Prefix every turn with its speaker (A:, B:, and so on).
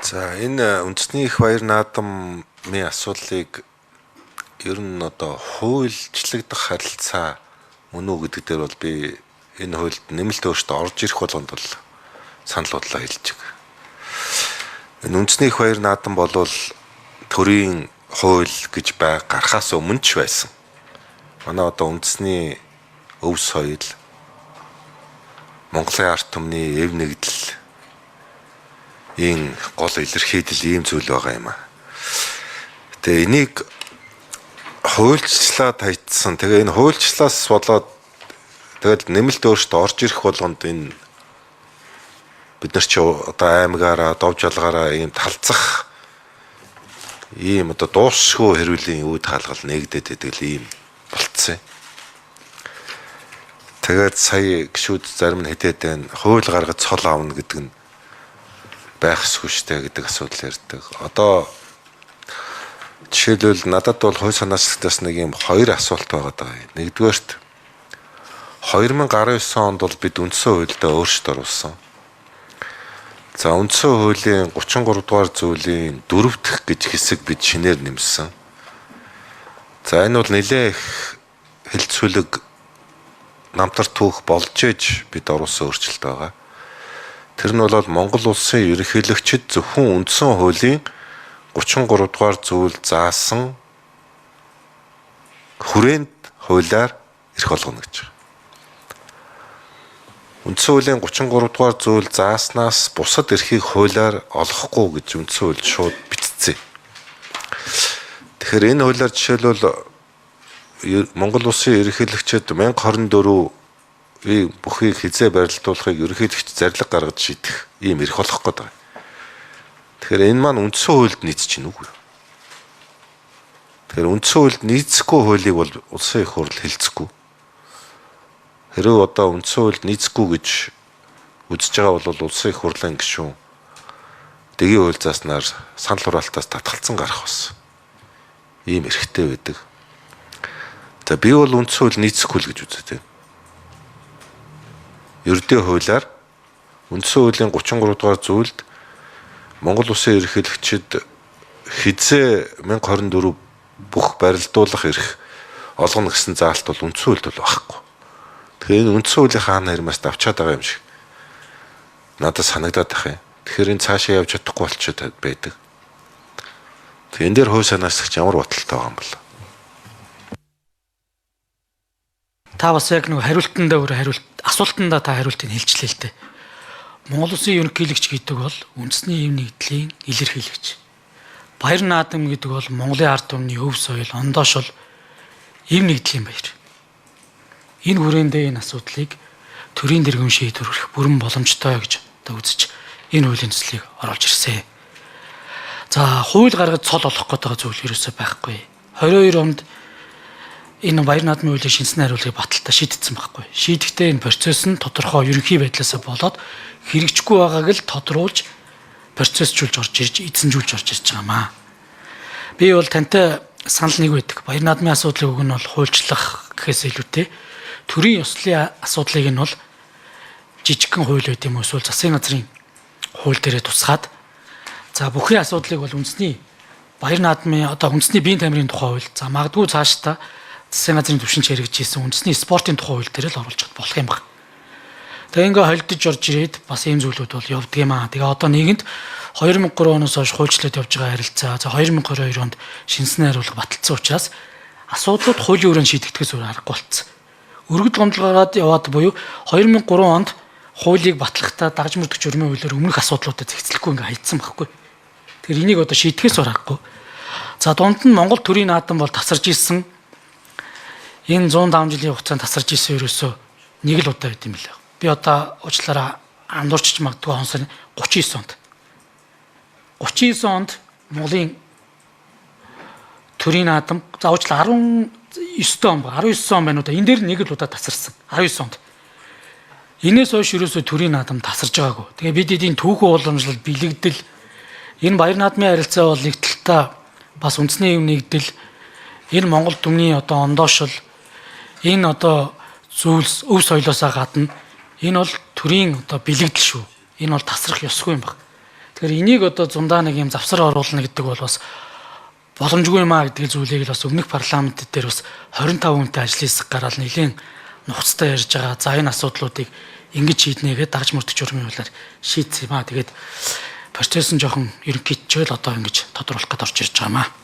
A: За энэ үндэсний их баяр наадмын асуудлыг ер нь одоо хуульчлагдах харилцаа мөн үү гэдэг дээр бол би энэ хуульд нэмэлт өөрчлөлт орж ирэх болгонд бол санал бодлоо хэлж байгаа. Энэ үндэсний их баяр наадам бол төрийн хууль гэж гарахаас өмнө ч байсан. Манай одоо үндэсний өв соёл, Монголын ард түмний эв нэгдэл ийм гол илэрхийлэл ийм зүйл байгаа юм аа. Тэгээ энийг хуульчлаад хайцсан. Тэгээ энэ хуульчлаас болоод тэгэл нэмэлт өөрчлөлт орж ирэх болгонд энэ бид нар ч одоо аймагаараа, дов жалгаараа ийм талцах ийм одоо дуусшгүй хэрүүлийн үүд хаалгал нэгдээд байдаг л ийм болцсон. Тэгээд сая гişүүд зарим нь хэдээд байна. Хууль гаргаж цол аавна гэдэг нь байх ёсгүй гэдэг асуудал ярьдаг. Одоо жишээлбэл надад бол хууль санаачлалтаас нэг юм хоёр асуулт байгаа. Нэгдүгээрт 2019 онд бол бид үндсэн хуульдаа өөрчлөлт оруулсан. За үндсэн хуулийн 33 дугаар зүйлийн 4 дахь гэж хэсэг бид шинээр нэмсэн. За энэ бол нэлээ их хэлцүүлэг намтар түүх болж ээж бид оруулсан өөрчлөлт байгаа. Тэр нь бол Монгол улсын ерөнхийлөгчид зөвхөн үндсэн хуулийн 33 дугаар зүйл заасан хүрээнд хуулиар эрх олгоно гэж байна. Үндсэн хуулийн 33 дугаар зүйл зааснаас бусад эрхийг хуулиар олохгүй гэж үндсэн хуульд шууд бичсэн. Тэгэхээр энэ хуулиар жишээлбэл Монгол улсын ерөнхийлөгчид 1024 бүхийг хизээ барилдуулахыг ерөнхийлөгч зарлиг гаргаж шийдэх ийм эрх олох гэдэг. Тэгэхээр энэ маань үндсэн хуульд нийцэж чинь үгүй. Тэгэхээр үндсэн хуульд нийцэхгүй хуулийг бол улсын их хурл хэлцэхгүй. Хэрвээ одоо үндсэн хуульд нийцэхгүй гэж үзэж байгаа бол улсын их хурлын гишүүн дэгийн хууль зааснаар санал хураалтаас татгалцсан гарах бас ийм эрхтэй байдаг. За би бол үндсэн хууль нийцэхгүй л гэж үздэг. Ердөө хуулиар үндсэн хуулийн 33 дугаар зүйлд Монгол улсын ерөнхийлөгчид хизээ 1024 бүх барилдуулах эрх олгоно гэсэн заалт бол үндсэн хуульд бол байхгүй. Тэгэхээр энэ үндсэн хуулийн хаана хэрмээс давчаад байгаа юм шиг надад санагдаад байх юм. Тэгэхээр энэ цаашаа явж чадахгүй болчиход байдаг. Тэгээ энэ дээр хууль санаасч ямар баталтай байгаа юм бол.
B: Та бас яг нэг хариултандаа асуултандаа та хариултыг хэлчихлээ л дээ. Монгол улсын ерөнхийлөгч гэдэг бол үндэсний эв нэгдлийн илэрхийлэгч. Баяр наадам гэдэг бол Монголын ард түмний өв соёл, ондоошол эв нэгдлийн баяр. Энэ хүрээндээ энэ асуудлыг төрийн дэргэм шийдвэрлэх бүрэн боломжтой гэж одоо үзэж энэ хуулийн төслийг оруулж ирсэн. За хууль гаргаж цол олох гэдэг зүйл ерөөсөй байхгүй. 22 онд энэ баяр наадмын хуулийн шинжлэх хариулгыг баталтай шийдсэн байхгүй. Шийдэхдээ энэ процесс нь тодорхой ерөнхий байдлаасаа болоод хэрэгжихгүй байгааг л тодруулж процессжүүлж орж ирж эзэмжүүлж орж ирж байгаамаа. Би бол тантай санал нэг байдаг. Баяр наадмын асуудлыг үг нь бол хуульчлах гэхээс илүүтэй төрийн ёслолын асуудлыг нь бол жижигхэн хууль байт юм эсвэл засгийн газрын хууль дээрээ тусгаад за бүхний асуудлыг бол үндэсний баяр наадмын одоо үндэсний биеийн тамирын тухай хууль за магадгүй цаашдаа засгийн газрын түвшинч хэрэгжижсэн үндэсний спортын тухай хууль дээр л оруулж чад болох юм байна. Тэгээ ингээ холдож орж ирээд бас ийм зүйлүүд бол явдаг юм аа. Тэгээ одоо нийгэмд 2003 оноос хойш хуульчлаад явж байгаа харилцаа за 2022 онд шинжлэх хариулга баталсан учраас асуудлууд хуулийн өрөөнд шийдэгдэхээс өөр аргагүй болцсон. Өргөд гомдлогоод яваад буюу 2003 онд хуулийг батлахдаа дагж мөрдөгч өрмийн хуулиар өмнөх асуудлуудад зэгцлэхгүй ингээ хайцсан байхгүй. Тэгэхээр энийг одоо шийдэхээс өөр аргагүй. За дунд нь Монгол төрийн наадам бол тасарж ирсэн. Энэ 105 жилийн хугацаанд тасарж ирсэн ерөөсөө нэг л удаа байт юм лээ. Би одоо уучлаарай андуурчж магадгүй он сарын 39 онд. 39 онд Монголын төрийн наадам за уучлаа 19 он байна уу да энэ дээр нэг л удаа тасарсан 19 онд. Энээс хойш ерөөсөө төрийн наадам тасарж байгаагүй. Тэгээ бид эдийн түүхэн уламжлал бэлэгдэл энэ баяр наадмын харилцаа бол нэг талдаа бас үндэсний эв нэгдэл энэ Монгол түмний одоо ондоошол энэ одоо зүйлс өв соёлоосаа гадна энэ бол төрийн одоо бэлэгдэл шүү. Энэ бол тасрах ёсгүй юм баг. Тэгэхээр энийг одоо зундаа нэг юм завсар оруулна гэдэг бол бас боломжгүй юм а гэдэг зүйлийг л бас өмнөх парламент дээр бас 25 хүнтэй ажлын хэсэг гараад нэлийн нухацтай ярьж байгаа. За энэ асуудлуудыг ингэж шийднэгээ дагж мөрдөх журмын хуулиар шийдсэн юм а. Тэгээд процесс нь жоохон ерөнхийдчээл одоо ингэж тодруулах гэдээ орж ирж байгаа юм а.